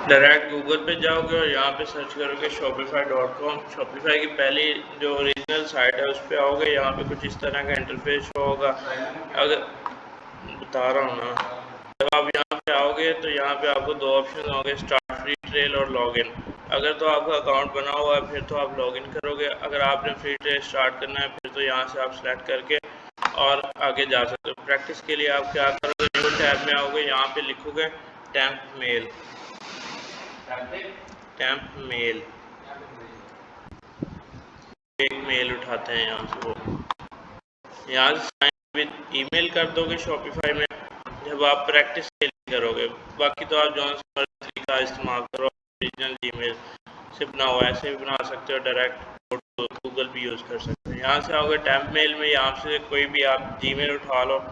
Direct Google पे जाओगे और यहाँ पे सर्च करोगे shopify.com। शॉपिफाई की पहली जो ओरिजिनल साइट है उस पर आओगे। यहाँ पे कुछ इस तरह का इंटरफेस शो होगा। अगर बता रहा हूँ ना, जब आप यहाँ पे आओगे तो यहाँ पे आपको दो ऑप्शन होंगे, स्टार्ट फ्री ट्रेल और लॉगिन। अगर तो आपका अकाउंट बना हुआ है फिर तो आप लॉगिन करोगे। अगर आपने फ्री ट्रेल स्टार्ट करना है फिर तो यहाँ से आप सेलेक्ट करके और आगे जा सकते हो। प्रैक्टिस के लिए आप क्या करोगे, न्यू टैब में आओगे, यहाँ पे लिखोगे टेम्प मेल। टेम्प मेल, एक मेल उठाते हैं यहाँ से, वो यहाँ से साइन विद ईमेल कर दोगे शॉपिफाई में जब आप प्रैक्टिस के लिए करोगे। बाकी तो आप जो तरीका इस्तेमाल करो, ओरिजिनल जीमेल से बना हुआ ऐसे भी बना सकते हो, डायरेक्ट गूगल भी यूज़ कर सकते हैं। यहाँ से आओगे टेम्प मेल में, यहाँ से कोई भी आप जीमेल उठा लो।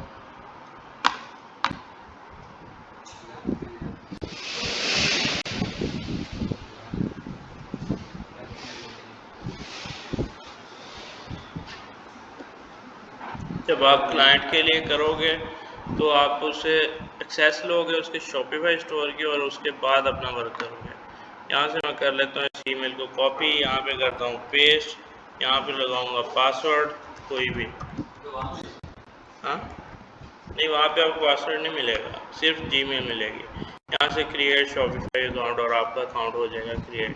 जब आप क्लाइंट के लिए करोगे तो आप उसे एक्सेस लोगे उसके शॉपिफाई स्टोर की और उसके बाद अपना वर्क करोगे। यहाँ से मैं कर लेता हूँ इस ईमेल को कॉपी, यहाँ पे करता हूँ पेस्ट, यहाँ पे लगाऊंगा पासवर्ड कोई भी। हाँ नहीं, वहाँ पे आपको पासवर्ड नहीं मिलेगा, सिर्फ जीमेल मिलेगी। यहाँ से क्रिएट शॉपिफाई अकाउंट और आपका अकाउंट हो जाएगा क्रिएट।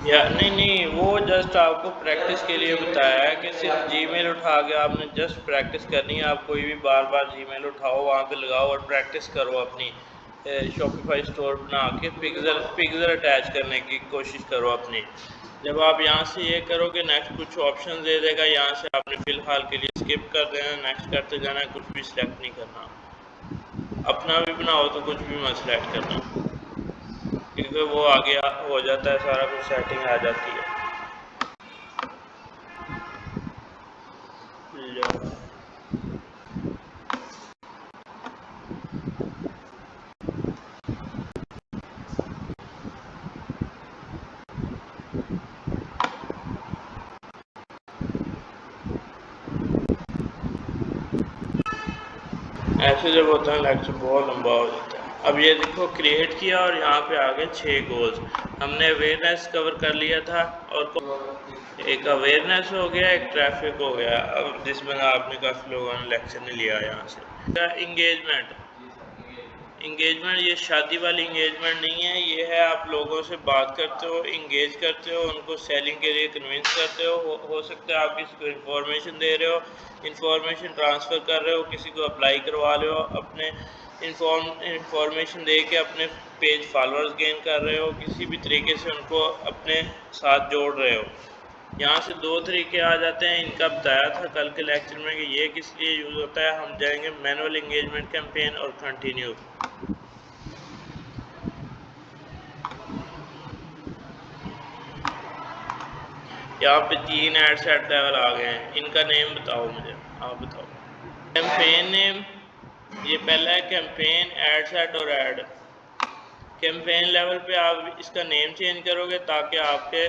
या नहीं, वो जस्ट आपको प्रैक्टिस के लिए बताया है कि सिर्फ जीमेल उठा के आपने जस्ट प्रैक्टिस करनी है। आप कोई भी बार बार जीमेल उठाओ, वहाँ पे लगाओ और प्रैक्टिस करो अपनी शॉपिफाई स्टोर बना के पिक्सल अटैच करने की कोशिश करो अपनी। जब आप यहाँ से ये करोगे नेक्स्ट कुछ ऑप्शन दे देगा, यहाँ से आपने फ़िलहाल के लिए स्किप कर देना, नेक्स्ट करते जाना, कुछ भी सिलेक्ट नहीं करना। अपना भी बनाओ तो कुछ भी मत सिलेक्ट करना, क्योंकि वो आगे हो जाता है, सारा कुछ सेटिंग आ जाती है। ऐसे जब होता है लेक्चर बहुत लंबा हो जाता है। अब ये देखो क्रिएट किया और यहाँ पे आ गए 6 गोल्स। हमने अवेयरनेस कवर कर लिया था और एक अवेयरनेस हो गया, एक ट्रैफिक हो गया। अब जिसमें आपने काफ़ी लोगों ने लेक्चर नहीं लिया यहाँ से। इंगेजमेंट, ये शादी वाली इंगेजमेंट नहीं है, ये है आप लोगों से बात करते हो, इंगेज करते हो, उनको सेलिंग के लिए कन्विंस करते हो सकता है आप किसी को इन्फॉर्मेशन दे रहे हो, इन्फॉर्मेशन ट्रांसफ़र कर रहे हो, किसी को अप्लाई करवा रहे हो, अपने इन्फॉर्मेशन दे के अपने पेज फॉलोअर्स गेन कर रहे हो, किसी भी तरीके से उनको अपने साथ जोड़ रहे हो। यहाँ से दो तरीके आ जाते हैं, इनका बताया था कल के लेक्चर में कि ये किस लिए यूज़ होता है। हम जाएंगे मैनुअल इंगेजमेंट कैंपेन और कंटिन्यू। यहाँ पे 3 एड सेट लेवल आ गए हैं, इनका नेम बताओ मुझे, आप बताओ। कैंपेन नेम, ये पहला है कैंपेन, एड सेट और ऐड। कैंपेन लेवल पे आप इसका नेम चेंज करोगे ताकि आपके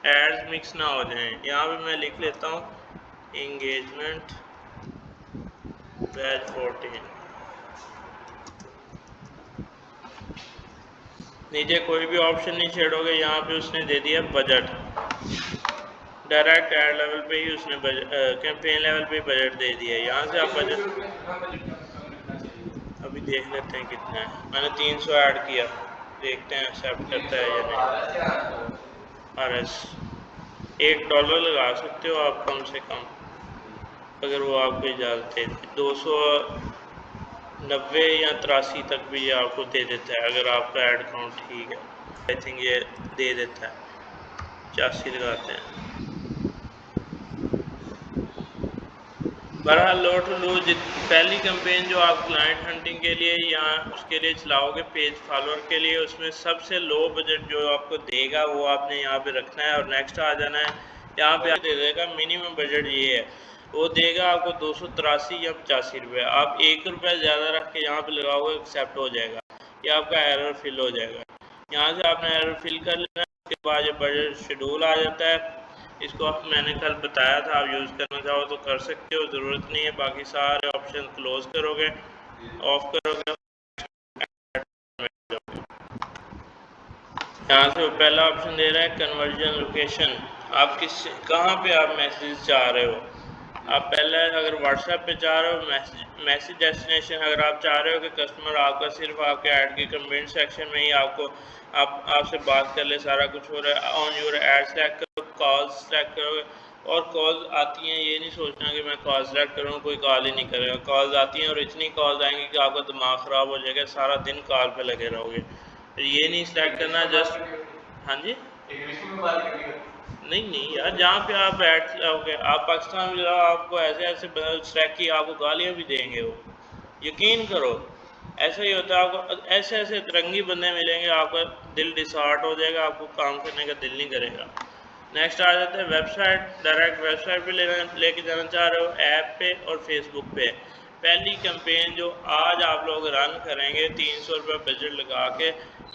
एड्स मिक्स ना हो जाएं। यहाँ पे मैं लिख लेता हूँ इंगेजमेंट बैच 14। नीचे कोई भी ऑप्शन नहीं छेड़ोगे, यहाँ पे उसने दे दिया बजट। डायरेक्ट ऐड लेवल पे ही उसने कैंपेन लेवल पे बजट दे दिया। यहाँ से आप बजट अभी देख लेते हैं कितना है। मैंने 300 ऐड किया, देखते हैं एक्सेप्ट करता है या नहीं। RS $1 लगा सकते हो आप कम से कम, अगर वो आपको इजाज़त दे। 290 या 83 तक भी ये आपको दे देता है अगर आपका ऐड काउंट ठीक है। आई थिंक ये दे देता है, 85 लगाते हैं। बहरहाल लो टू लो, पहली कैंपेन जो आप क्लाइंट हंटिंग के लिए या उसके लिए चलाओगे पेज फॉलोअर के लिए, उसमें सबसे लो बजट जो आपको देगा वो आपने यहाँ पे रखना है और नेक्स्ट आ जाना है। यहाँ पे दे देगा मिनिमम बजट ये है, वो देगा आपको 283 या 85 रुपये। आप ₹1 ज़्यादा रख के यहाँ पे लगाओगे, एक्सेप्ट हो जाएगा, ये आपका एरर फिल हो जाएगा। यहाँ से आपने एरर फिल कर लेना, उसके बाद ये बजट शेड्यूल आ जाता है। इसको मैंने कल बताया था, आप यूज़ करना चाहो तो कर सकते हो, ज़रूरत नहीं है। बाकी सारे ऑप्शन क्लोज करोगे, ऑफ करोगे, यहाँ से वो पहला ऑप्शन दे रहा है कन्वर्जन लोकेशन। आप कहाँ पे आप मैसेज चाह रहे हो। आप पहले अगर व्हाट्सएप पे चाह रहे हो मैसेज डेस्टिनेशन, अगर आप चाह रहे हो कि कस्टमर आपका सिर्फ आपके ऐड के कमेंट सेक्शन में ही आपसे बात कर ले, सारा कुछ हो रहा है, ऑन योर ऐड सेलेक्ट करो, कॉल सेलेक्ट करोगे। और कॉल आती हैं, ये नहीं सोचना कि मैं कॉल सेलेक्ट करूँ कोई कॉल ही नहीं करेगा। कॉल्स आती हैं और इतनी कॉल्स आएंगी कि आपका दिमाग ख़राब हो जाएगा, सारा दिन कॉल पे लगे रहोगे। तो ये नहीं सिलेक्ट करना जस्ट। हाँ जी, नहीं नहीं यार, जहाँ पे आप बैठ जाओगे, आप पाकिस्तान में जाओ, आपको ऐसे ऐसे सिलेक्ट की आपको गालियाँ भी देंगे वो, यकीन करो। ऐसा ही होता है, आपको ऐसे ऐसे तिरंगी बंदे मिलेंगे, आपका दिल डिसहार्ट हो जाएगा, आपको काम करने का दिल नहीं करेगा। नेक्स्ट आ जाता है वेबसाइट, डायरेक्ट वेबसाइट पे लेके जाना चाह रहे हो, ऐप पे और फेसबुक पे। पहली कैंपेन जो आज आप लोग रन करेंगे 300 रुपये बजट लगा के,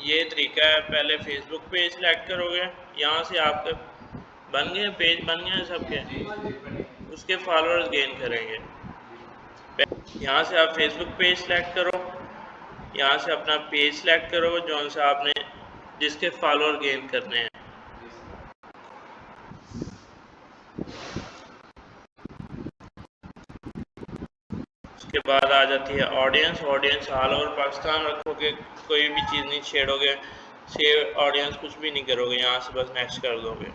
ये तरीका है। पहले फेसबुक पेज सेलेक्ट करोगे, यहाँ से आपके बन गए, पेज बन गए सबके, उसके फॉलोअर्स गेन करेंगे। यहाँ से आप फेसबुक पेज सेलेक्ट करो, यहाँ से अपना पेज सेलेक्ट करो जो सा आपने जिसके फॉलोअर गेन करने हैं। उसके बाद आ जाती है audience. Audience all over Pakistan रखोगे, कोई भी चीज़ नहीं छेड़ोगे, सेव ऑडियंस कुछ भी नहीं करोगे, यहाँ से बस नेक्स्ट कर दोगे।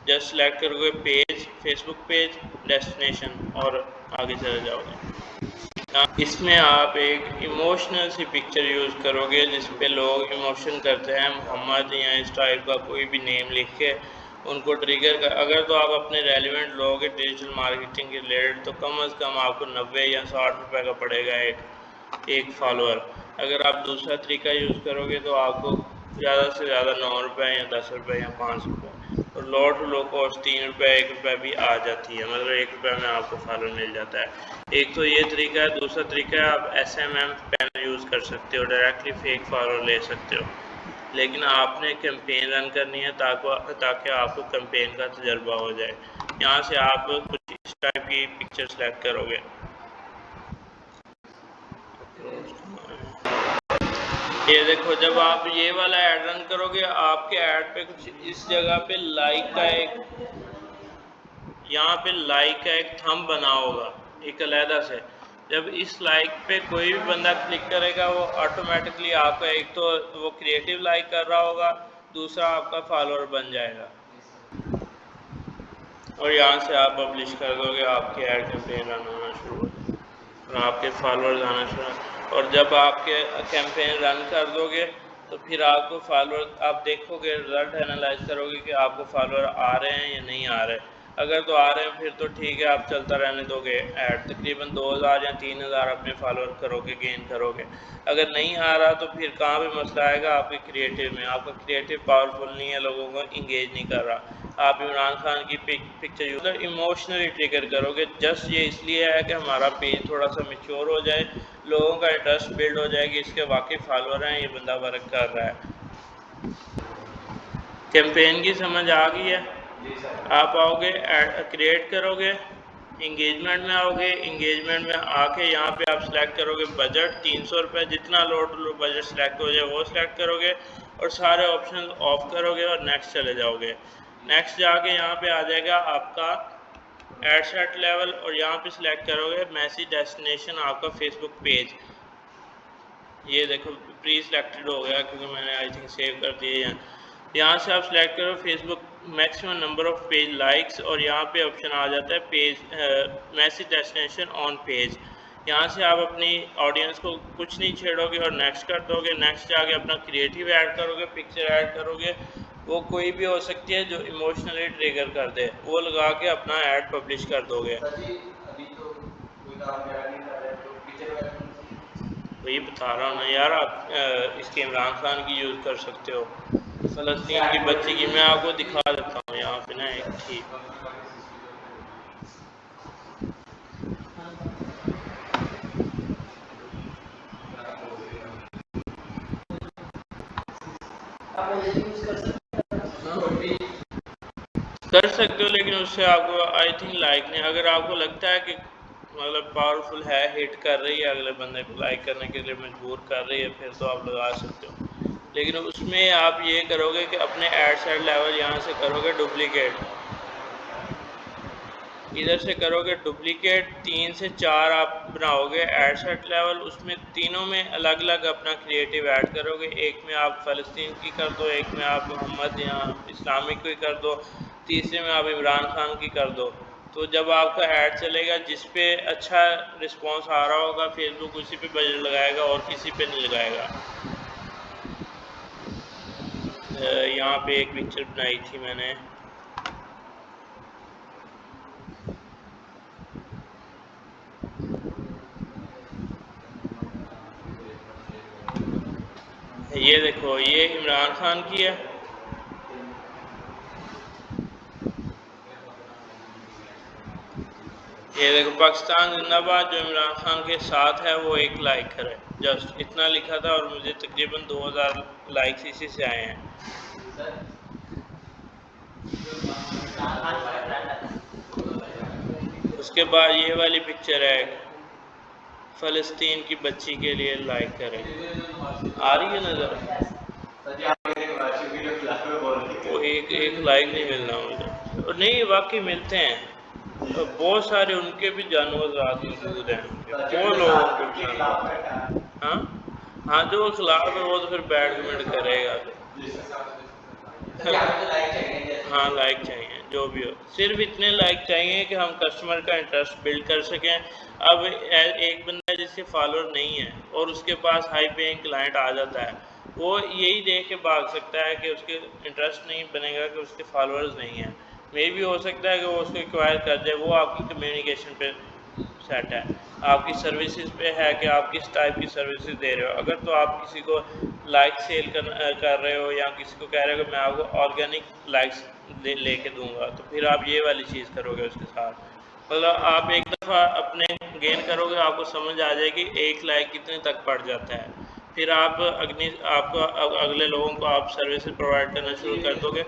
जस्ट सेलेक्ट करोगे पेज, फेसबुक पेज, डेस्टिनेशन और आगे चले जाओगे। इसमें आप एक इमोशनल सी पिक्चर यूज़ करोगे जिस पे लोग इमोशन करते हैं, मोहम्मद या इस टाइप का कोई भी नेम लिख के उनको ट्रिगर कर। अगर तो आप अपने रेलिवेंट लोगे डिजिटल मार्केटिंग के रिलेटेड, तो कम से कम आपको 90 या 60 रुपये का पड़ेगा एक फॉलोअर। अगर आप दूसरा तरीका यूज़ करोगे तो आपको ज़्यादा से ज़्यादा 9 रुपये या 10 रुपये या 5 रुपये, और लो टू लो कॉस्ट 3 रुपये 1 रुपये भी आ जाती है, मतलब 1 रुपये में आपको फॉलोअर मिल जाता है। एक तो ये तरीका है। दूसरा तरीका है आप SMM पैनल यूज़ कर सकते हो, डायरेक्टली फेक फॉलोअर ले सकते हो, लेकिन आपने कैंपेन रन करनी है ताकि आपको कैंपेन का तजर्बा हो जाए। यहाँ से आप कुछ इस टाइप की पिक्चर सेलेक्ट करोगे। ये देखो, जब आप ये वाला ऐड रन करोगे, आपके ऐड पे कुछ इस जगह पे लाइक का एक, यहाँ पे लाइक का एक थंब बना होगा एक अलहदा से। जब इस लाइक पे कोई भी बंदा क्लिक करेगा, वो ऑटोमेटिकली आपका एक तो वो क्रिएटिव लाइक कर रहा होगा, दूसरा आपका फॉलोअर बन जाएगा, और यहाँ से आप पब्लिश कर दोगे, आपके ऐड कैंपेन रन होना शुरू हो जाएगा और आपके फॉलोअर्स आना शुरू। और जब आपके कैंपेन रन कर दोगे तो फिर आपको फॉलोअर, आप देखोगे, रिजल्ट एनालाइज करोगे कि आपको फॉलोअर आ रहे हैं या नहीं आ रहे। अगर तो आ रहे हैं फिर तो ठीक है, आप चलता रहने दोगे ऐड, तकरीबन 2000 या 3000 अपने फॉलोअर करोगे, गेन करोगे। अगर नहीं आ रहा तो फिर कहाँ पे मसला आएगा, आपके क्रिएटिव में। आपका क्रिएटिव पावरफुल नहीं है, लोगों को इंगेज नहीं कर रहा। आप इमरान खान की पिक्चर यूज इमोशनली ट्रिगर करोगे, जस्ट ये इसलिए है कि हमारा पेज थोड़ा सा मैच्योर हो जाए, लोगों का इंटरेस्ट बिल्ड हो जाए कि इसके वाकई फॉलोअर हैं, ये बंदा वर्क कर रहा है। कैंपेन की समझ आ गई है। आप आओगे, क्रिएट करोगे, इंगेजमेंट में आओगे, इंगेजमेंट में आके यहाँ पे आप सिलेक्ट करोगे बजट 300 रुपये, जितना लो टू लो बजट सिलेक्ट हो जाए वो सिलेक्ट करोगे और सारे ऑप्शन ऑफ करोगे और नेक्स्ट चले जाओगे। नेक्स्ट जाके यहाँ पे आ जाएगा आपका एड सेट लेवल, और यहाँ पे सिलेक्ट करोगे मैसेज डेस्टिनेशन, आपका फेसबुक पेज। ये देखो प्री सिलेक्टेड हो गया क्योंकि मैंने आई थिंक सेव कर दिए हैं। यहाँ से आप सिलेक्ट करो Facebook maximum number of page likes, और यहाँ पे ऑप्शन आ जाता है page message destination on page. यहाँ से आप अपनी ऑडियंस को कुछ नहीं छेड़ोगे और नेक्स्ट कर दोगे। नेक्स्ट जाके अपना क्रिएटिव ऐड करोगे, पिक्चर ऐड करोगे, वो कोई भी हो सकती है जो इमोशनली ट्रिगर कर दे, वो लगा के अपना ऐड पब्लिश कर दोगे। वही बता रहा हूँ ना यार, आप इसके इमरान खान की यूज़ कर सकते हो, फ़लस्तीन की बच्ची की। मैं आपको दिखा देता हूँ यहाँ पे ना एक थी। कर सकते हो, लेकिन उससे आपको आई थिंक लाइक नहीं, अगर आपको लगता है कि मतलब पावरफुल है, हिट कर रही है, अगले बंदे को लाइक करने के लिए मजबूर कर रही है, फिर तो आप लगा सकते हो। लेकिन उसमें आप ये करोगे कि अपने एड सेट लेवल यहाँ से करोगे डुप्लीकेट, इधर से करोगे डुप्लीकेट, 3 से 4 आप बनाओगे एड सेट लेवल, उसमें तीनों में अलग अलग अपना क्रिएटिव ऐड करोगे। एक में आप फ़लस्तीन की कर दो, एक में आप मोहम्मद या इस्लामिक की कर दो, तीसरे में आप इमरान खान की कर दो। तो जब आपका ऐड चलेगा, जिस पे अच्छा रिस्पॉन्स आ रहा होगा, फेसबुक उसी पे बजट लगाएगा और किसी पे नहीं लगाएगा। यहाँ पे एक पिक्चर बनाई थी मैंने, ये देखो, ये इमरान खान की है, ये देखो पाकिस्तान जिंदाबाद, जो इमरान खान के साथ है वो एक लाइकर है, जस्ट इतना लिखा था और मुझे तकरीबन 2000 लाइक्स इसी से आए हैं। उसके बाद ये वाली पिक्चर है, फ़लस्तीन की बच्ची के लिए लाइक करें, आ रही है नज़र, वो एक लाइक नहीं मिलना मुझे, और नहीं वाकई मिलते हैं, तो बहुत सारे उनके भी जानवर रात मौजूद हैं, बहुत लोगों के भी जानवर। हाँ हाँ, जो खिलाफ है वो तो फिर बैड कमेंट करेगा। हाँ लाइक चाहिए, जो भी हो, सिर्फ इतने लाइक चाहिए कि हम कस्टमर का इंटरेस्ट बिल्ड कर सकें। अब एक बंदा है जिसके फॉलोअर नहीं है और उसके पास हाई पेइंग क्लाइंट आ जाता है, वो यही देख के भाग सकता है कि उसके इंटरेस्ट नहीं बनेगा कि उसके फॉलोअर्स नहीं हैं। मे भी हो सकता है कि वो उसको एक्वायर कर दे, वो आपकी कम्युनिकेशन पे सेट है, आपकी सर्विसेज पे है कि आप किस टाइप की सर्विसेज दे रहे हो। अगर तो आप किसी को लाइक सेल कर रहे हो या किसी को कह रहे हो कि मैं आपको ऑर्गेनिक लाइक्स लेके दूंगा, तो फिर आप ये वाली चीज़ करोगे उसके साथ। मतलब आप एक दफ़ा अपने गेन करोगे, आपको समझ आ जाएगी एक लाइक कितने तक पड़ जाता है, फिर आप अगले लोगों को आप सर्विसेज प्रोवाइड करना शुरू कर दोगे।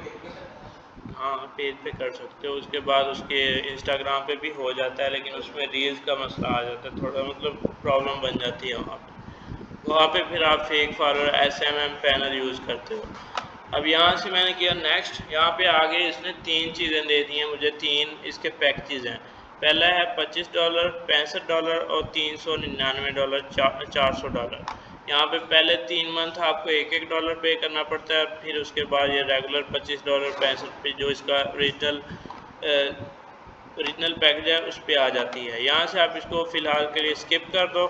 हाँ पेज पे कर सकते हो, उसके बाद उसके इंस्टाग्राम पे भी हो जाता है, लेकिन उसमें रील्स का मसला आ जाता है, थोड़ा मतलब प्रॉब्लम बन जाती है वहाँ पे फिर आप fake follower SMM panel use करते हो। अब यहाँ से मैंने किया नेक्स्ट, यहाँ पे आगे इसने 3 चीज़ें दे दी हैं मुझे, 3 इसके पैकेजेस हैं। पहला है $25, $65 और $399, $400। यहाँ पे पहले 3 मंथ आपको $1 पे करना पड़ता है, फिर उसके बाद ये रेगुलर $25 65 पे जो इसका ओरिजिनल पैकेज है उस पर आ जाती है। यहाँ से आप इसको फ़िलहाल के लिए स्किप कर दो,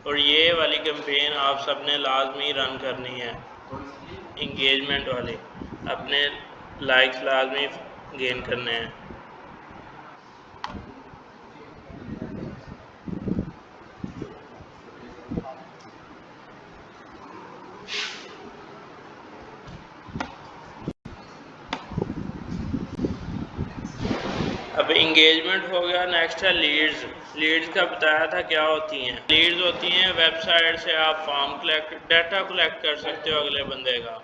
और ये वाली कैंपेन आप सबने लाजमी रन करनी है, इंगेजमेंट वाली, अपने लाइक्स लाजमी गेन करने हैं। अब इंगेजमेंट हो गया, नेक्स्ट है लीड्स। लीड्स का बताया था क्या होती हैं। लीड्स होती हैं वेबसाइट से आप डाटा कलेक्ट कर सकते हो अगले बंदे का।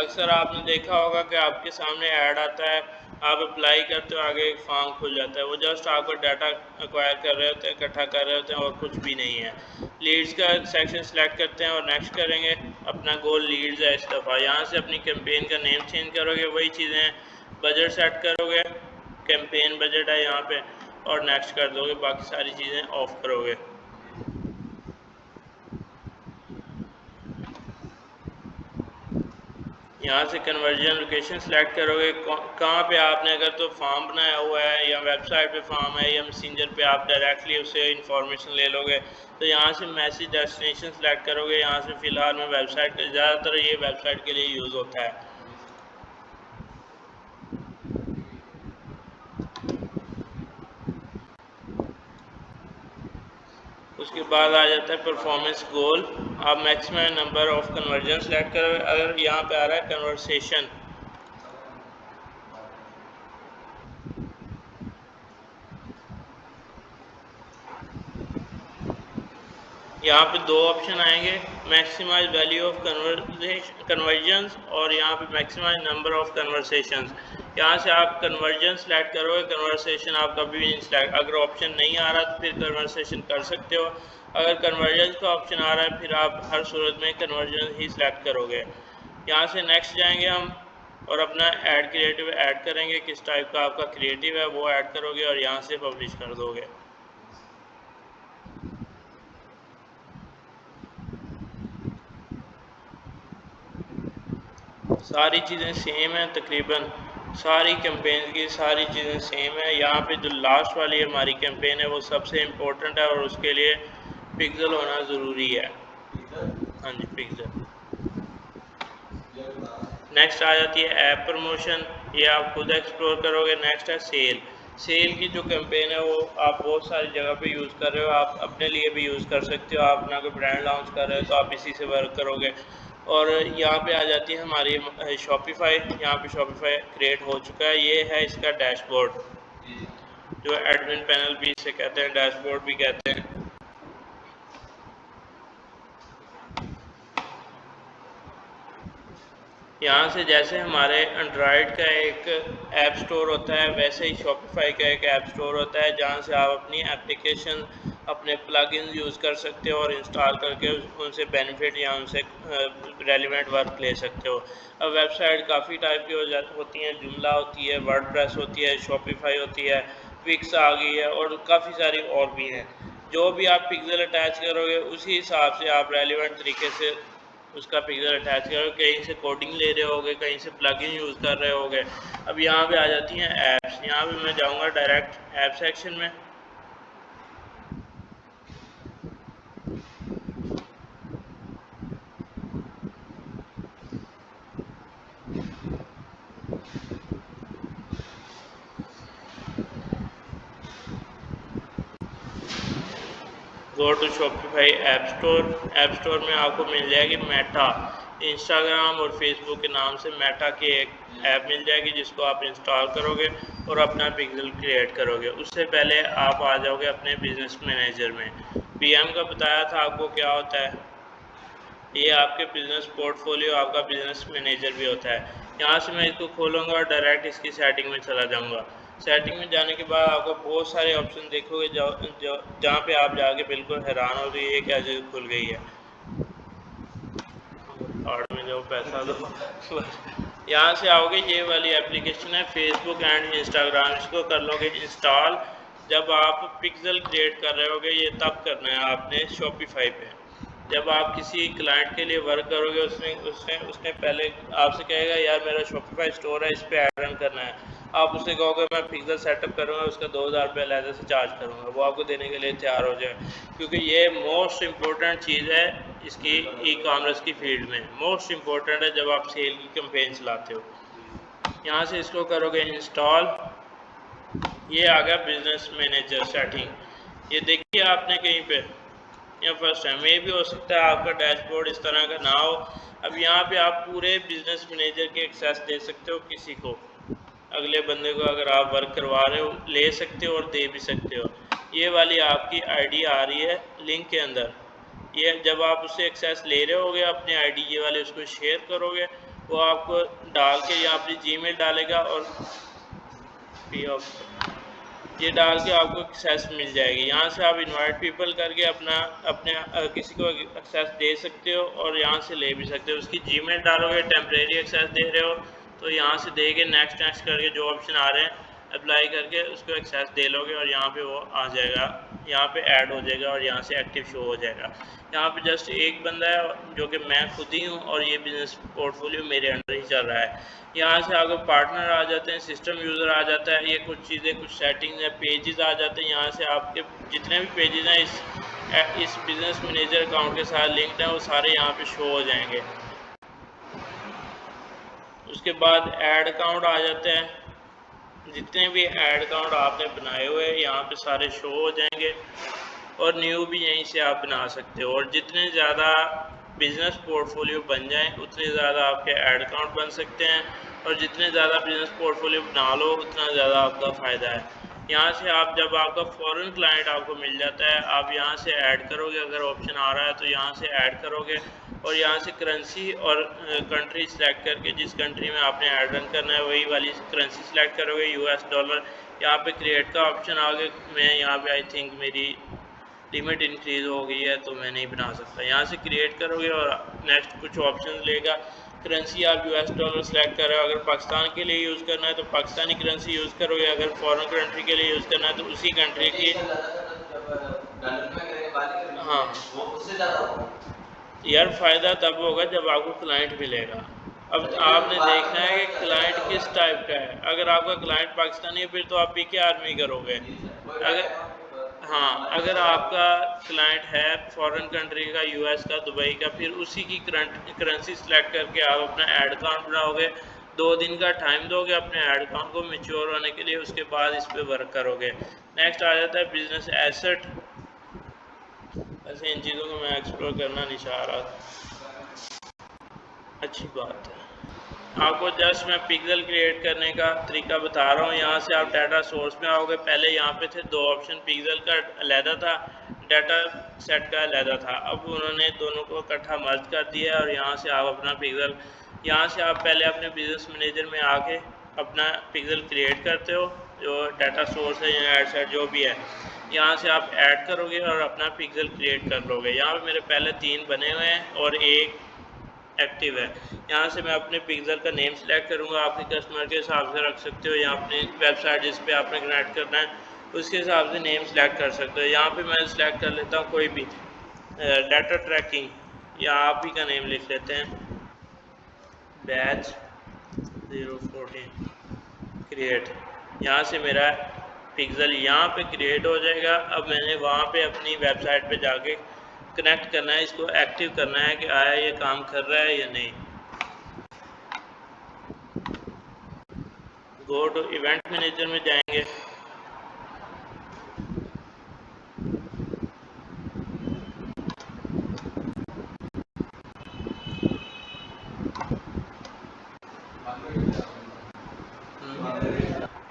अक्सर आपने देखा होगा कि आपके सामने ऐड आता है, आप अप्लाई करते हो, आगे एक फॉर्म खुल जाता है, वो जस्ट आपको डाटा एक्वायर कर रहे होते हैं, इकट्ठा कर रहे होते हैं और कुछ भी नहीं है। लीड्स का सेक्शन सेलेक्ट करते हैं और नेक्स्ट करेंगे, अपना गोल लीड्स है इस दफ़ा। यहाँ से अपनी कैंपेन का नेम चेंज करोगे, वही चीज़ें, बजट सेट करोगे, कैंपेन बजट है यहाँ पे, और नेक्स्ट कर दोगे, बाकी सारी चीज़ें ऑफ करोगे। यहाँ से कन्वर्जन लोकेशन सेलेक्ट करोगे, कहाँ पे आपने अगर तो फॉर्म बनाया हुआ है या वेबसाइट पे फॉर्म है या मैसेंजर पे आप डायरेक्टली उससे इंफॉर्मेशन ले लोगे, तो यहाँ से मैसेज डेस्टिनेशन सेलेक्ट करोगे। यहाँ से फ़िलहाल मैं वेबसाइट का, ज़्यादातर ये वेबसाइट के लिए यूज़ होता है। उसके बाद आ जाता है परफॉर्मेंस गोल, आप maximum number of conversion select करोगे। अगर यहाँ पे आ रहा है कन्वर्सेशन, यहाँ पे दो ऑप्शन आएंगे, मैक्सिमाइज वैल्यू ऑफ कन्वर्जन्स और यहाँ पे मैक्सिमाइज नंबर ऑफ कन्वर्सेशंस। यहाँ से आप कन्वर्जन सेलेक्ट करोगे, कन्वर्सेशन आप कभी भी नहीं सेलेक्ट, अगर ऑप्शन नहीं आ रहा तो फिर कन्वर्सेशन कर सकते हो, अगर कन्वर्जन का ऑप्शन आ रहा है फिर आप हर सूरत में कन्वर्जन ही सिलेक्ट करोगे। यहाँ से नेक्स्ट जाएंगे हम और अपना ऐड क्रिएटिव ऐड करेंगे, किस टाइप का आपका क्रिएटिव है वो ऐड करोगे और यहाँ से पब्लिश कर दोगे। सारी चीज़ें सेम हैं, तकरीबन सारी कैंपेन की सारी चीज़ें सेम है। यहाँ पे जो लास्ट वाली हमारी कैंपेन है वो सबसे इम्पोर्टेंट है और उसके लिए पिक्सल होना ज़रूरी है। हाँ जी, पिक्सल। नेक्स्ट आ जाती है ऐप प्रमोशन, ये आप खुद एक्सप्लोर करोगे। नेक्स्ट है सेल। सेल की जो कैंपेन है वो आप बहुत सारी जगह पे यूज़ कर रहे हो, आप अपने लिए भी यूज़ कर सकते हो, आप अपना कोई ब्रांड लॉन्च कर रहे हो तो आप इसी से वर्क करोगे। और यहाँ पे आ जाती है हमारी शॉपिफाई। यहाँ पे शॉपिफाई क्रिएट हो चुका है, ये है इसका डैशबोर्ड, जो एडमिन पैनल भी इसे कहते हैं, डैशबोर्ड भी कहते हैं। यहाँ से जैसे हमारे एंड्रॉयड का एक ऐप स्टोर होता है वैसे ही शॉपिफाई का एक ऐप स्टोर होता है, जहाँ से आप अपनी एप्लीकेशन, अपने प्लगइन्स यूज़ कर सकते हो और इंस्टॉल करके उनसे बेनिफिट या उनसे रेलिवेंट वर्क ले सकते हो। अब वेबसाइट काफ़ी टाइप की होती हैं, जुमला होती है, वर्डप्रेस होती है, शॉपिफाई होती है, विक्स आ गई है और काफ़ी सारी और भी हैं। जो भी आप पिक्सल अटैच करोगे उसी हिसाब से आप रेलिवेंट तरीके से उसका पिक्सल अटैच करोगे। कहीं से कोडिंग ले रहे होगे, कहीं से प्लगइन यूज़ कर रहे होगे। अब यहाँ पे आ जाती हैं ऐप्स। यहाँ पे मैं जाऊँगा डायरेक्ट ऐप सेक्शन में। Go to Shopify app store. App store में आपको मिल जाएगी मेटा, इंस्टाग्राम और फेसबुक के नाम से मेटा की एक ऐप मिल जाएगी जिसको आप इंस्टॉल करोगे और अपना पिक्सल क्रिएट करोगे। उससे पहले आप आ जाओगे अपने बिजनेस मैनेजर में। पीएम का बताया था आपको क्या होता है, ये आपके बिजनेस पोर्टफोलियो, आपका बिजनेस मैनेजर भी होता है। यहाँ से मैं इसको खोलूँगा और डायरेक्ट इसकी सेटिंग में चला जाऊँगा। सेटिंग में जाने के बाद आपको बहुत सारे ऑप्शन देखोगे जहाँ पे आप जाके बिल्कुल हैरान हो गए, ये कैसे खुल गई है। और में जो पैसा दो यहाँ से आओगे, ये वाली एप्लीकेशन है फेसबुक एंड इंस्टाग्राम, इसको कर लोगे इंस्टॉल। जब आप पिक्सल क्रिएट कर रहे होगे ये तब करना है आपने शॉपिफाई पे। जब आप किसी क्लाइंट के लिए वर्क करोगे उसने पहले आपसे कहेगा यार मेरा शॉपिफाई स्टोर है, इस पर ऐड रन करना है। आप उससे कहोगे मैं पिक्सल सेटअप करूँगा, उसका 2000 रुपये अलग से चार्ज करूँगा, वो आपको देने के लिए तैयार हो जाए, क्योंकि ये मोस्ट इम्पोर्टेंट चीज़ है इसकी ई कॉमर्स की फील्ड में। मोस्ट इम्पोर्टेंट है जब आप सेल की कैंपेन चलाते हो। यहाँ से इसको करोगे इंस्टॉल। ये आ गया बिजनेस मैनेजर सेटिंग। ये देखिए आपने कहीं पे या फर्स्ट टाइम, ये भी हो सकता है आपका डैशबोर्ड इस तरह का ना हो। अब यहाँ पे आप पूरे बिजनेस मैनेजर के एक्सेस दे सकते हो किसी को, अगले बंदे को अगर आप वर्क करवा रहे हो ले सकते हो और दे भी सकते हो। ये वाली आपकी आईडी आ रही है लिंक के अंदर, ये जब आप उससे एक्सेस ले रहे होगे अपने आईडी ये वाले उसको शेयर करोगे, वो आपको डाल के या अपनी जीमेल डालेगा और ये डाल के आपको एक्सेस मिल जाएगी। यहाँ से आप इनवाइट पीपल करके अपने किसी को एक्सेस दे सकते हो और यहाँ से ले भी सकते हो। उसकी जीमेल डालोगे, टेम्परेरी एक्सेस दे रहे हो तो यहाँ से दे के नेक्स्ट नेक्स्ट करके जो ऑप्शन आ रहे हैं अप्लाई करके उसको एक्सेस दे लोगे और यहाँ पे वो आ जाएगा, यहाँ पे ऐड हो जाएगा और यहाँ से एक्टिव शो हो जाएगा। यहाँ पे जस्ट एक बंदा है जो कि मैं खुद ही हूँ और ये बिज़नेस पोर्टफोलियो मेरे अंडर ही चल रहा है। यहाँ से अगर पार्टनर आ जाते हैं, सिस्टम यूज़र आ जाता है, ये कुछ चीज़ें कुछ सेटिंग्स हैं, पेजेस आ जाते हैं। यहाँ से आपके जितने भी पेजेस हैं इस बिज़नेस मैनेजर अकाउंट के साथ लिंक्ड हैं वो सारे यहाँ पे शो हो जाएंगे। उसके बाद ऐड अकाउंट आ जाते हैं, जितने भी ऐड अकाउंट आपने बनाए हुए हैं यहाँ पे सारे शो हो जाएंगे और न्यू भी यहीं से आप बना सकते हो। और जितने ज़्यादा बिज़नेस पोर्टफोलियो बन जाएं उतने ज़्यादा आपके ऐड अकाउंट बन सकते हैं और जितने ज़्यादा बिज़नेस पोर्टफोलियो बना लो उतना ज़्यादा आपका फ़ायदा है। यहाँ से आप जब आपका फॉरेन क्लाइंट आपको मिल जाता है, आप यहाँ से ऐड करोगे, अगर ऑप्शन आ रहा है तो यहाँ से ऐड करोगे और यहाँ से करेंसी और कंट्री सेलेक्ट करके जिस कंट्री में आपने ऐड रन करना है वही वाली करेंसी सेलेक्ट करोगे, यूएस डॉलर। यहाँ पे क्रिएट का ऑप्शन आ गया, मैं यहाँ पे आई थिंक मेरी लिमिट इंक्रीज हो गई है तो मैं नहीं बना सकता। यहाँ से क्रिएट करोगे और नेक्स्ट कुछ ऑप्शन लेगा। करेंसी आप यूएस डॉलर सेलेक्ट कर रहे हो, अगर पाकिस्तान के लिए यूज़ करना है तो पाकिस्तानी करेंसी यूज़ करोगे, अगर फॉरेन कंट्री के लिए यूज़ करना है तो उसी कंट्री की। हाँ यार, फ़ायदा तब होगा जब आपको क्लाइंट मिलेगा। अब आपने देखना है कि क्लाइंट किस टाइप का है। अगर आपका क्लाइंट पाकिस्तानी है फिर तो आप पीके आर्मी करोगे। अगर आपका क्लाइंट है फॉरेन कंट्री का, यूएस का, दुबई का, फिर उसी की करेंसी सेलेक्ट करके आप अपना ऐड अकाउंट बनाओगे। 2 दिन का टाइम दोगे अपने ऐड अकाउंट को मैच्योर होने के लिए, उसके बाद इस पर वर्क करोगे। नेक्स्ट आ जाता है बिजनेस एसेट। ऐसे इन चीज़ों को मैं एक्सप्लोर करना नहीं चाह रहा। अच्छी बात है, आपको जस्ट मैं पिक्सल क्रिएट करने का तरीका बता रहा हूँ। यहाँ से आप डाटा सोर्स में आओगे। पहले यहाँ पे थे 2 ऑप्शन, पिक्सल का अलहदा था, डाटा सेट का अलहदा था। अब उन्होंने दोनों को इकट्ठा मर्ज कर दिया है और यहाँ से आप अपना पिक्सल, यहाँ से आप पहले अपने बिजनेस मैनेजर में आके अपना पिक्सल क्रिएट करते हो, जो डाटा सोर्स है या एड सेट जो भी है। यहाँ से आप ऐड करोगे और अपना पिक्सल क्रिएट कर लोगे। यहाँ पे मेरे पहले 3 बने हुए हैं और एक एक्टिव है। यहाँ से मैं अपने पिक्सल का नेम सेलेक्ट करूँगा, आपके कस्टमर के हिसाब से रख सकते हो या अपनी वेबसाइट जिस पे आपने कनेक्ट करना है उसके हिसाब से नेम सेलेक्ट कर सकते हो। यहाँ पे मैं सेलेक्ट कर लेता हूँ कोई भी डाटा ट्रैकिंग, या आप ही का नेम लिख लेते हैं, बैच 014 क्रिएट। यहाँ से मेरा पिक्सल यहाँ पे क्रिएट हो जाएगा। अब मैंने वहाँ पे अपनी वेबसाइट पे जाके कनेक्ट करना है, इसको एक्टिव करना है कि आया ये काम कर रहा है या नहीं। गो टू इवेंट मैनेजर में जाएंगे,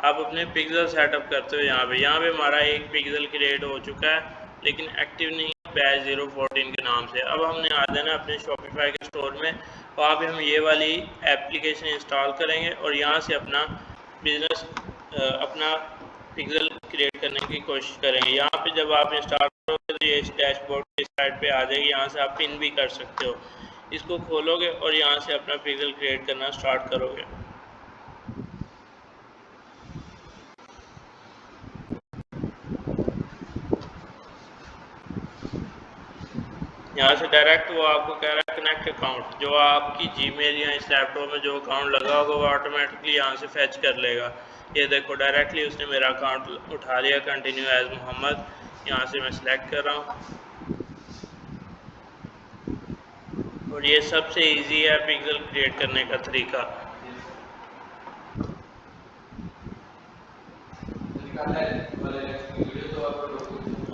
आप अपने पिक्सल सेटअप करते हो। यहाँ पे हमारा एक पिक्सल क्रिएट हो चुका है लेकिन एक्टिव नहीं है, बैच 014 के नाम से। अब हमने आ जाना अपने शॉपिफाई के स्टोर में, वहाँ पे हम ये वाली एप्लीकेशन इंस्टॉल करेंगे और यहाँ से अपना बिजनेस अपना पिक्सल क्रिएट करने की कोशिश करेंगे। यहाँ पे जब आप इंस्टॉल करोगे तो ये इस डैशबोर्ड की साइड पे आ जाएगी, यहाँ से आप पिन भी कर सकते हो। इसको खोलोगे और यहाँ से अपना पिक्सल क्रिएट करना स्टार्ट करोगे। यहाँ से डायरेक्ट वो आपको कह रहा है कनेक्ट अकाउंट, जो आपकी जीमेल या इस लैपटॉप में जो अकाउंट लगा होगा वो ऑटोमेटिकली यहाँ से फैच कर लेगा। ये देखो डायरेक्टली उसने मेरा अकाउंट उठा लिया, कंटिन्यू एज मोहम्मद। यहाँ से मैं सिलेक्ट कर रहा हूँ और ये सबसे इजी है पिक्सल क्रिएट करने का तरीका।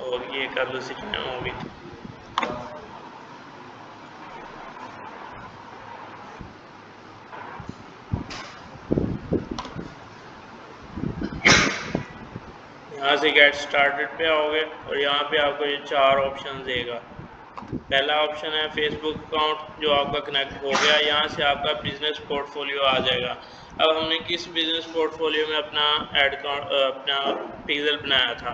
और ये कर लो, सीखना होगी। यहाँ से गेट स्टार्टेड पे आओगे और यहाँ पे आपको ये 4 ऑप्शन देगा। पहला ऑप्शन है फेसबुक अकाउंट, जो आपका कनेक्ट हो गया। यहाँ से आपका बिजनेस पोर्टफोलियो आ जाएगा। अब हमने किस बिजनेस पोर्टफोलियो में अपना अपना पिक्सल बनाया था,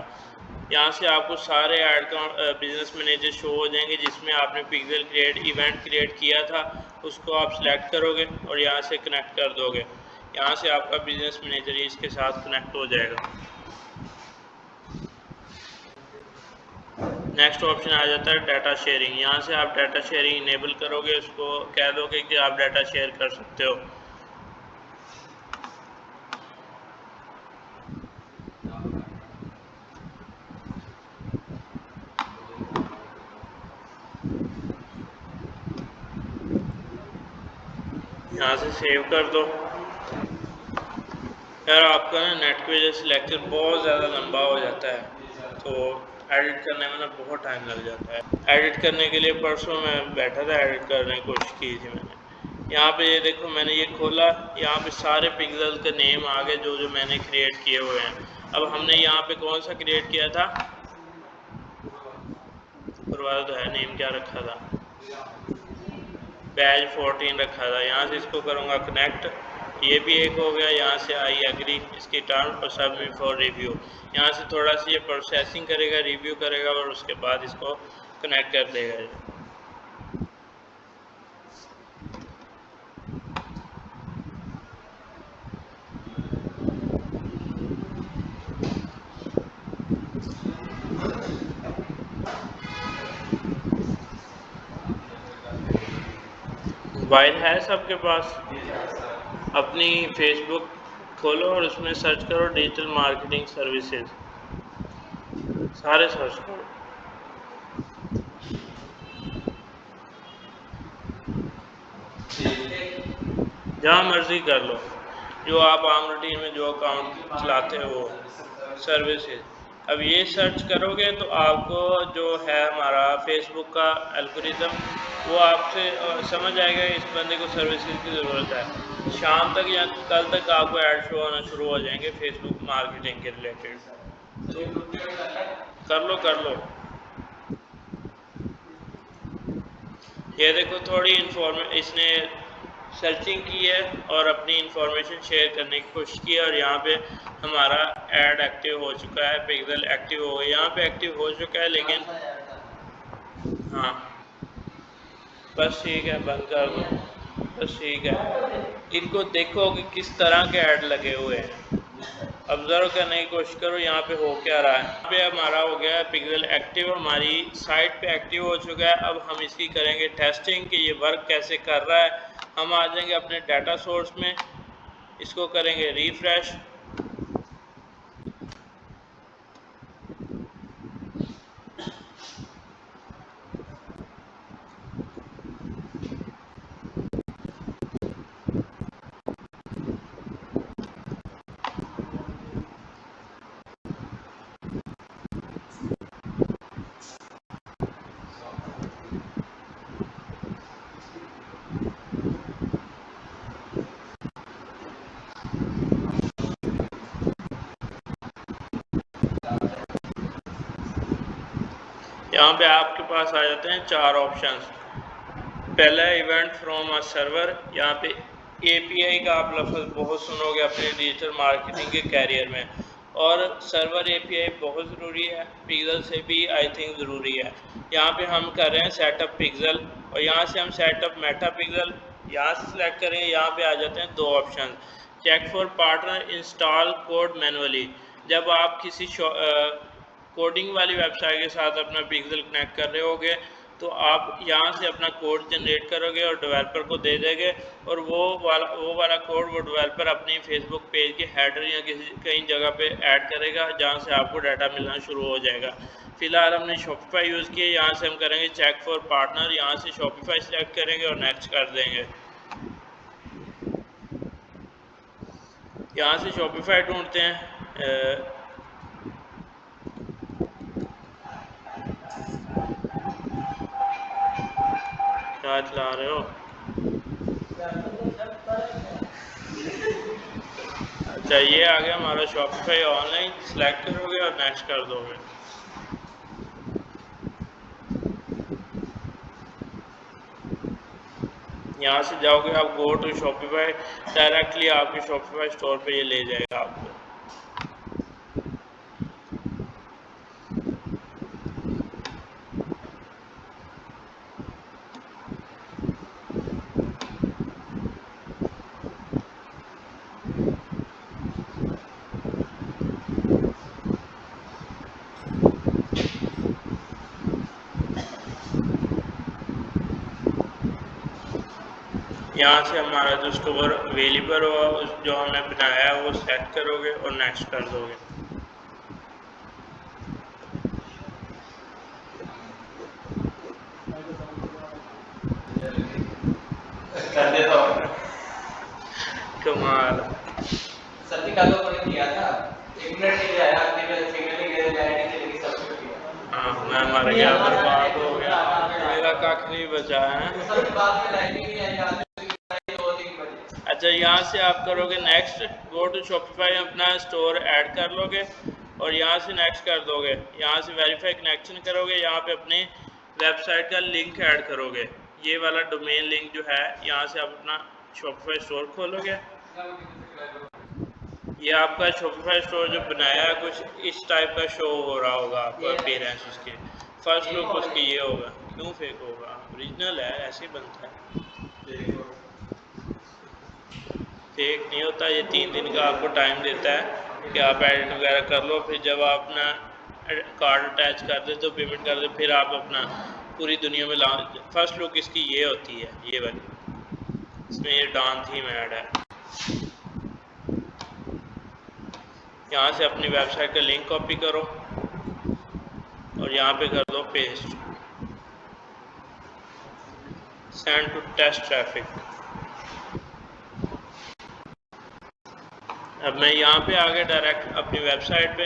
यहाँ से आपको सारे ऐड बिजनेस मैनेजर शो हो जाएंगे जिसमें आपने पिक्सल क्रिएट इवेंट क्रिएट किया था, उसको आप सिलेक्ट करोगे और यहाँ से कनेक्ट कर दोगे। यहाँ से आपका बिजनेस मैनेजर इसके साथ कनेक्ट हो जाएगा। नेक्स्ट ऑप्शन आ जाता है डाटा शेयरिंग। यहाँ से आप डाटा शेयरिंग इनेबल करोगे, उसको कह दोगे कि आप डाटा शेयर कर सकते हो। यहाँ से सेव कर दो। यार आपका ना नेट की वजह से लेक्चर बहुत ज़्यादा लंबा हो जाता है, तो एडिट करने में ना बहुत टाइम लग जाता है। एडिट करने के लिए परसों मैं बैठा था, एडिट करने की कोशिश की थी मैंने। यहाँ पे ये देखो मैंने ये खोला, यहाँ पे सारे पिक्सल के नेम आ गए जो जो मैंने क्रिएट किए हुए हैं। अब हमने यहाँ पे कौन सा क्रिएट किया था, परवाह तो है, नेम क्या रखा था, बैच 14 रखा था। यहाँ से इसको करूँगा कनेक्ट, ये भी एक हो गया। यहाँ से आई एग्री, इसकी टर्म पर सबमिट फॉर रिव्यू। यहाँ से थोड़ा सा ये प्रोसेसिंग करेगा, रिव्यू करेगा और उसके बाद इसको कनेक्ट कर देगा। मोबाइल है सबके पास, अपनी फेसबुक खोलो और उसमें सर्च करो डिजिटल मार्केटिंग सर्विसेज, सारे सर्च करो। जहाँ मर्जी कर लो, जो आप आम रूटीन में जो अकाउंट चलाते हो वो सर्विसेज। अब ये सर्च करोगे तो आपको जो है हमारा फेसबुक का एल्गोरिदम वो आपसे समझ आएगा इस बंदे को सर्विसेज की ज़रूरत है। शाम तक या कल तक आपको ऐड शो होना शुरू हो जाएंगे फेसबुक मार्केटिंग के रिलेटेड। तो कर लो। ये देखो थोड़ी इसने सर्चिंग की है और अपनी इंफॉर्मेशन शेयर करने की कोशिश की है और यहाँ पे हमारा ऐड एक्टिव हो चुका है, पिक्सल एक्टिव हो गया, यहाँ पे एक्टिव हो चुका है। लेकिन हाँ बस ठीक है, बंद कर दो, बस ठीक है। इनको देखो कि किस तरह के ऐड लगे हुए हैं, ऑब्जर्व करने की कोशिश करो यहाँ पे हो क्या रहा है। यहाँ पे हमारा हो गया है पिक्सल एक्टिव, हमारी साइट पे एक्टिव हो चुका है। अब हम इसकी करेंगे टेस्टिंग कि ये वर्क कैसे कर रहा है। हम आ जाएंगे अपने डाटा सोर्स में, इसको करेंगे रिफ्रेश। यहाँ पे आपके पास आ जाते हैं 4 ऑप्शंस। पहला है इवेंट फ्रॉम अ सर्वर। यहाँ पे एपीआई का आप लफ्ज़ बहुत सुनोगे अपने डिजिटल मार्केटिंग के कैरियर में, और सर्वर एपीआई बहुत ज़रूरी है, पिक्सल से भी आई थिंक ज़रूरी है। यहाँ पे हम कर रहे हैं सेटअप पिक्सल और यहाँ से हम सेटअप मेटा पिक्सल यहाँ से सिलेक्ट करेंगे। यहाँ पे आ जाते हैं 2 option, check for partner, install code manually. जब आप किसी कोडिंग वाली वेबसाइट के साथ अपना पिक्सल कनेक्ट कर रहे होगे तो आप यहाँ से अपना कोड जनरेट करोगे और डेवलपर को दे देंगे और वो वाला कोड वो डेवलपर अपनी फेसबुक पेज के हेडर या कहीं जगह पे ऐड करेगा जहाँ से आपको डाटा मिलना शुरू हो जाएगा। फिलहाल हमने शॉपिफाई यूज़ किया, यहाँ से हम करेंगे चेक फॉर पार्टनर, यहाँ से शॉपिफाई सेलेक्ट करेंगे और नेक्स्ट कर देंगे। यहाँ से शॉपिफाई ढूंढते हैं। क्या चला रहे हो? अच्छा ये आ गया हमारा शॉपिफाई ऑनलाइन, सेलेक्ट करोगे और नेक्स्ट कर दोगे। यहाँ से जाओगे आप गो टू शॉपिफाई, डायरेक्टली आपके शॉपिफाई स्टोर पे ये ले जाएगा आपको। यहाँ से हमारा जो स्टोर अवेलेबल होगा उस जो हमने बनाया है वो सेट करोगे और नेक्स्ट कर दोगे। कमाल। हाँ मैं मर गया, बर्बाद हो गया, मेरा कख नहीं बचा है। अच्छा, यहाँ से आप करोगे नेक्स्ट, गो टू शॉपिफाई, अपना स्टोर ऐड कर लोगे और यहाँ से नेक्स्ट कर दोगे। यहाँ से वेरीफाई कनेक्शन करोगे, यहाँ पे अपने वेबसाइट का लिंक ऐड करोगे, ये वाला डोमेन लिंक जो है, यहाँ से आप अपना शॉपिफाई स्टोर खोलोगे। ये आपका शॉपिफाई स्टोर जो बनाया है कुछ इस टाइप का शो हो रहा होगा आपको अपीयरेंस उसके, फर्स्ट लुक उसकी ये होगा। क्यों फेक होगा, ओरिजिनल है, ऐसे ही बनता है, फेक नहीं होता। ये 3 दिन का आपको टाइम देता है कि आप एडिट वगैरह कर लो, फिर जब आप अपना कार्ड अटैच कर दे तो पेमेंट कर दे, फिर आप अपना पूरी दुनिया में ला। फर्स्ट लुक इसकी ये होती है, ये वाली, इसमें ये डांस थीम ऐड है। यहाँ से अपनी वेबसाइट का लिंक कॉपी करो और यहाँ पे कर दो paste, send to test traffic. अब मैं यहाँ पे आगे डायरेक्ट अपनी वेबसाइट पे,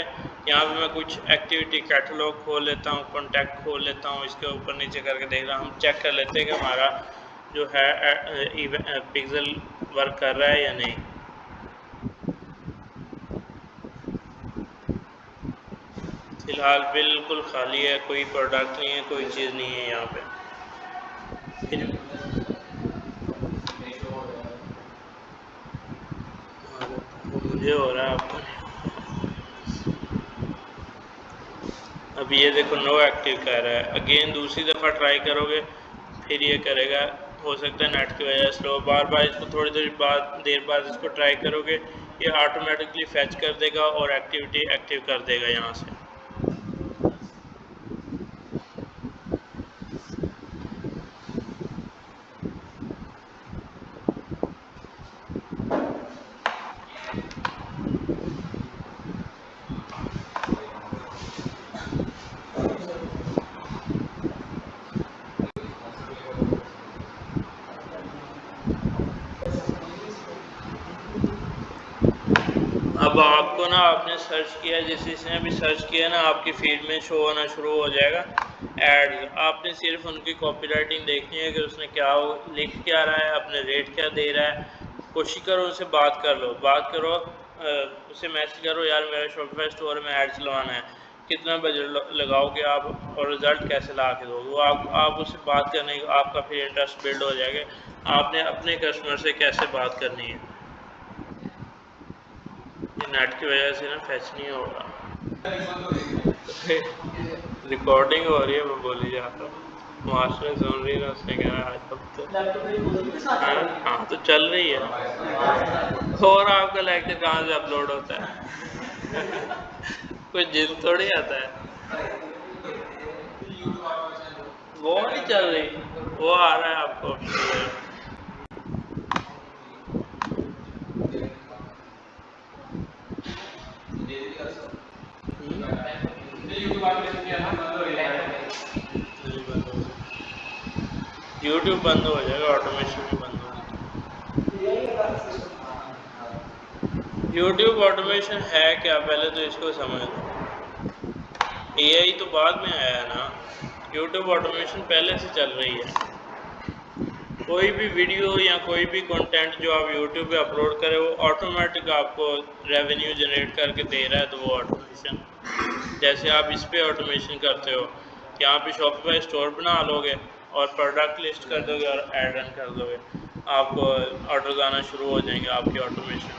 यहाँ पे मैं कुछ एक्टिविटी कैटलॉग खोल लेता हूँ, कॉन्टैक्ट खोल लेता हूँ, इसके ऊपर नीचे करके देख रहा हूँ, हम चेक कर लेते हैं कि हमारा जो है पिक्सल वर्क कर रहा है या नहीं। फिलहाल बिल्कुल खाली है, कोई प्रोडक्ट नहीं है, कोई चीज़ नहीं है यहाँ पे। मुझे हो रहा है, आपको अब ये देखो नो एक्टिव कह रहा है। अगेन दूसरी दफ़ा ट्राई करोगे फिर ये करेगा, हो सकता है नेट की वजह से स्लो। बार बार इसको थोड़ी देर बाद इसको ट्राई करोगे, ये ऑटोमेटिकली फैच कर देगा और एक्टिविटी एक्टिव कर देगा यहाँ से। अब आपको ना, आपने सर्च किया, जिस जिसने भी सर्च किया ना, आपकी फीड में शो होना शुरू हो जाएगा एड्स। आपने सिर्फ उनकी कॉपी राइटिंग देखनी है कि उसने क्या लिख क्या रहा है, अपने रेट क्या दे रहा है। कोशिश करो उससे बात कर लो, बात करो, उससे मैसेज करो, यार मेरा शॉपिफाई स्टोर में ऐड चलवाना है, कितना बजट लगाओगे आप और रिज़ल्ट कैसे ला के दोगे। वो आप उससे बात करने, आपका फिर इंटरेस्ट बिल्ड हो जाएगा। आपने अपने कस्टमर से कैसे बात करनी है। ये नेट की वजह से ना फैच नहीं होगा। रिकॉर्डिंग हो रही है, मैं बोली जा रहा हूँ, मास्टर सुन रही है, उसने कह रहा है अब तो हाँ तो चल रही है। और आपका लेक्चर कहाँ से अपलोड होता है? कोई जिन थोड़ी आता है, वो नहीं चल रही, वो आ रहा है आपको। यूट्यूब बंद हो जाएगा, ऑटोमेशन भी बंद हो जाएगा। यूट्यूब ऑटोमेशन है क्या, पहले तो इसको समझ लो। एआई तो बाद में आया है ना, यूट्यूब ऑटोमेशन पहले से चल रही है। कोई भी वीडियो या कोई भी कंटेंट जो आप यूट्यूब पे अपलोड करें, वो ऑटोमेटिक आपको रेवेन्यू जनरेट करके दे रहा है। तो वो ऑटोमेशन, जैसे आप इस पे ऑटोमेशन करते हो, यहाँ पे शॉपिफाई स्टोर बना लोगे और प्रोडक्ट लिस्ट कर दोगे और ऐड रन कर दोगे, आपको ऑर्डर आना शुरू हो जाएंगे, आपकी ऑटोमेशन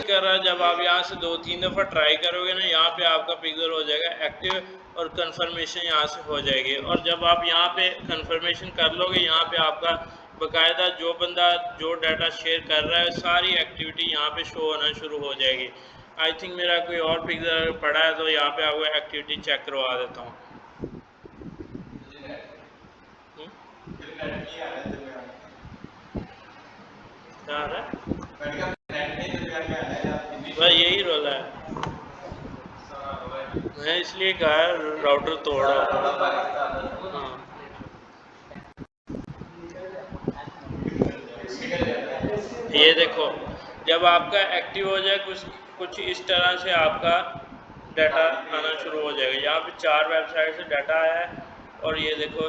कर रहा है। जब आप यहाँ से 2-3 दफ़ा ट्राई करोगे ना, यहाँ पे आपका पिक्सल हो जाएगा एक्टिव और कंफर्मेशन यहाँ से हो जाएगी। और जब आप यहाँ पे कंफर्मेशन कर लोगे, यहाँ पे आपका बाकायदा जो बंदा जो डाटा शेयर कर रहा है, सारी एक्टिविटी यहाँ पे शो होना शुरू हो जाएगी। आई थिंक मेरा कोई और पिक्सल पड़ा है, तो यहाँ पे आपको एक्टिविटी चेक करवा देता हूँ। क्या आ रहा है? भाई यही रोला है, मैं इसलिए कहा राउटर तोड़ो। हाँ, ये देखो, जब आपका एक्टिव हो जाए कुछ कुछ इस तरह से आपका डाटा आना शुरू हो जाएगा। यहाँ पे 4 वेबसाइट से डाटा आया है और ये देखो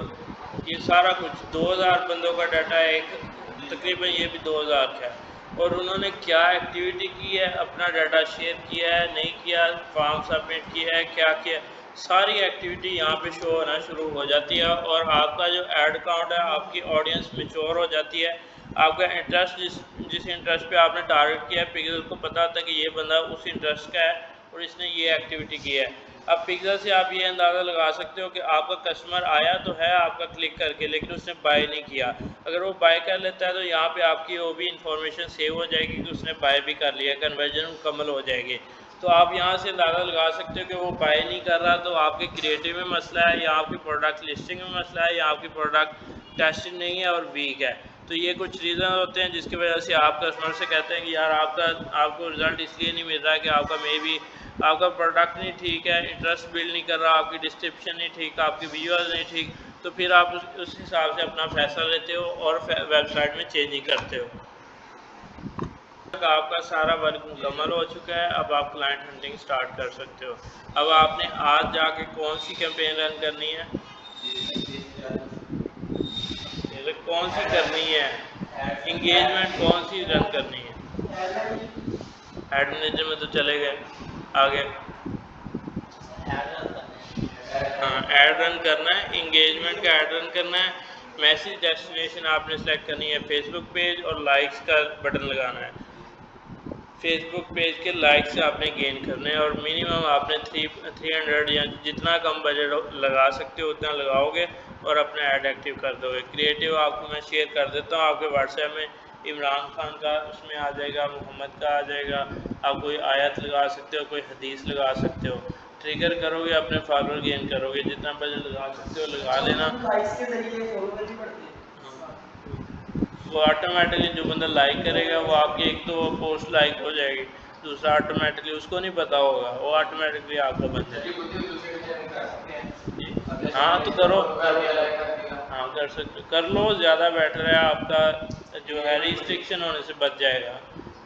ये सारा कुछ 2000 बंदों का डाटा है, एक तकरीबन ये भी 2000 का है। और उन्होंने क्या एक्टिविटी की है, अपना डाटा शेयर किया है नहीं किया, फॉर्म सबमिट किया है क्या किया, सारी एक्टिविटी यहाँ पे शो होना शुरू हो जाती है। और आपका जो ऐड अकाउंट है, आपकी ऑडियंस मेच्योर हो जाती है। आपका इंटरेस्ट जिस इंटरेस्ट पे आपने टारगेट किया है, पिक्सल को पता होता है कि ये बंदा उस इंटरेस्ट का है और इसने ये एक्टिविटी की है। अब पिक्सल से आप ये अंदाज़ा लगा सकते हो कि आपका कस्टमर आया तो है आपका क्लिक करके, लेकिन उसने बाय नहीं किया। अगर वो बाय कर लेता है तो यहाँ पे आपकी वो भी इंफॉर्मेशन सेव हो जाएगी कि उसने बाय भी कर लिया, कन्वर्जन मुकम्मल हो जाएगी। तो आप यहाँ से अंदाज़ा लगा सकते हो कि वो बाय नहीं कर रहा, तो आपके क्रिएटिव में मसला है, या आपकी प्रोडक्ट लिस्टिंग में मसला है, या आपकी प्रोडक्ट टेस्टिंग नहीं है और वीक है। तो ये कुछ रीज़न होते हैं जिसकी वजह से आप कस्टमर से कहते हैं कि यार आपको रिज़ल्ट इसलिए नहीं मिल रहा कि आपका मे बी आपका प्रोडक्ट नहीं ठीक है, इंटरेस्ट बिल्ड नहीं कर रहा, आपकी डिस्क्रिप्शन नहीं ठीक, आपकी व्यूअर्स नहीं ठीक। तो फिर आप उस हिसाब से अपना फैसला लेते हो और वेबसाइट में चेंजिंग करते हो। आपका सारा वर्क मुकम्मल हो चुका है, अब आप क्लाइंट हंटिंग स्टार्ट कर सकते हो। अब आपने आज जाके कौन सी कैंपेन रन करनी है, कौन सी करनी है, इंगेजमेंट कौन सी रन करनी है। एड मैनेजर में तो चले गए आगे। हाँ, ऐड रन करना है, इंगेजमेंट का ऐड रन करना है। मैसेज डेस्टिनेशन आपने सेलेक्ट करनी है फेसबुक पेज, और लाइक्स का बटन लगाना है। फेसबुक पेज के लाइक से आपने गेन करने हैं, और मिनिमम आपने 300 या जितना कम बजट लगा सकते हो उतना लगाओगे और अपना ऐड एक्टिव कर दोगे। क्रिएटिव आपको मैं शेयर कर देता हूँ आपके व्हाट्सएप में, इमरान खान का उसमें आ जाएगा, मोहम्मद का आ जाएगा। आप कोई आयत लगा सकते हो, कोई हदीस लगा सकते हो। ट्रिगर करोगे, अपने फॉलोअर गेन करोगे, जितना बजट लगा सकते हो लगा लेना। वो ऑटोमेटिकली जो बंदा लाइक करेगा वो आपकी एक तो पोस्ट लाइक हो जाएगी, दूसरा ऑटोमेटिकली उसको नहीं पता होगा, वो ऑटोमेटिकली आपका बन जाएगा। हाँ तो करो, हाँ कर सकते, कर लो, ज़्यादा बेटर है। आपका जो है रिस्ट्रिक्शन होने से बच जाएगा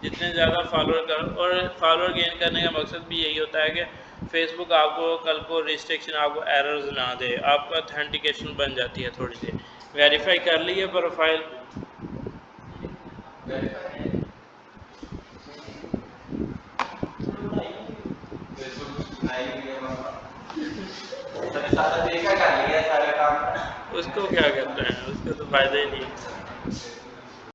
जितने ज़्यादा फॉलोअर करो। और फॉलोअर गेन करने का मकसद भी यही होता है कि फेसबुक आपको कल को रिस्ट्रिक्शन, आपको एरर्स ना दे, आपका ऑथेंटिकेशन बन जाती है थोड़ी सी। वेरीफाई कर ली है प्रोफाइल, उसको क्या करते हैं, उसको तो फ़ायदा ही नहीं है।